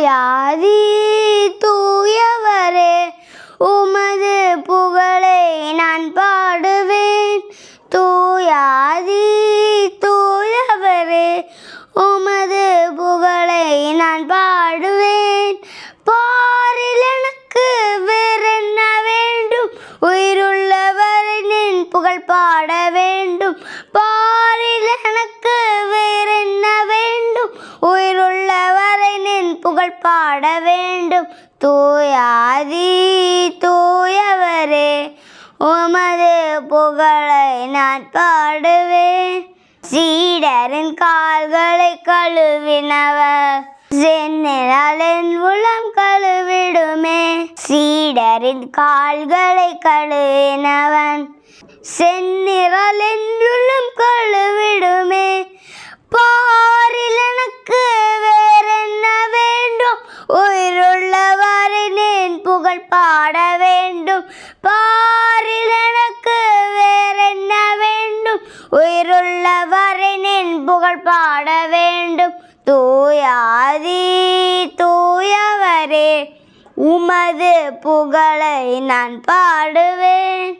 தூயாதி தூயவரே உமது புகழை நான் பாடுவேன். தூயாதி தூயவரே உமது புகழை நான் பாடுவேன். பாரில் எனக்கு வேறென்ன வேண்டும், உயிருள்ளவரை நின் புகழ் பாட வேண்டும். பாரில் எனக்கு வேறென்ன வேண்டும், உயிருள்ளவரை நின் புகழ் பாட வேண்டும். தூயாதி தூயவரே உமது புகழை நான் பாடுவேன். சீடரின் கால்களை கழுவினவர் செந்நிலால் என் உளம் கழுவிடுமே. சீடரின் கால்களை கழுவினவன் செந்நிலால் என் உளம் கழுவிடுமே. பாரில் எனக்கு வேறென்ன வேண்டும், உயிருள்ளவரை நின் புகழ் பாட வேண்டும். பாரில் எனக்கு வேறென்ன வேண்டும், உயிருள்ளவரை நின் புகழ் பாட வேண்டும். தூயாதி தூயவரே உமது புகழை நான் பாடுவேன்.